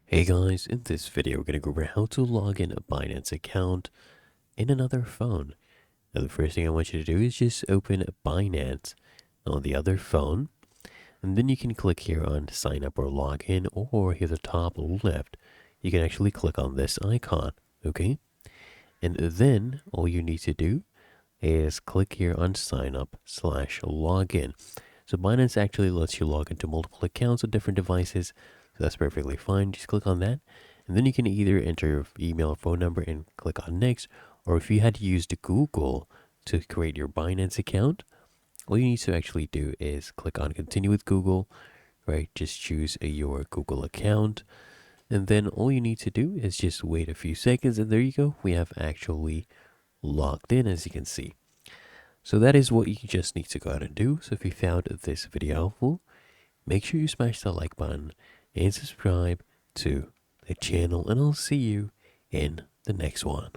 Hey guys, in this video we're going to go over how to log in a Binance account in another phone. Now the first thing I want you to do is just open Binance on the other phone, and then you can click here on sign up or log in, or here at the top left you can actually click on this icon, okay? And then all you need to do is click here on sign up / login. So Binance actually lets you log into multiple accounts on different devices, so that's perfectly fine. Just click on that, and then you can either enter your email or phone number and click on next, or if you had used Google to create your Binance account, all you need to actually do is click on continue with Google, right? Just choose your Google account, and then all you need to do is just wait a few seconds, and there you go. We have actually logged in, as you can see. So that is what you just need to go ahead and do. So if you found this video helpful, make sure you smash the like button and subscribe to the channel, and I'll see you in the next one.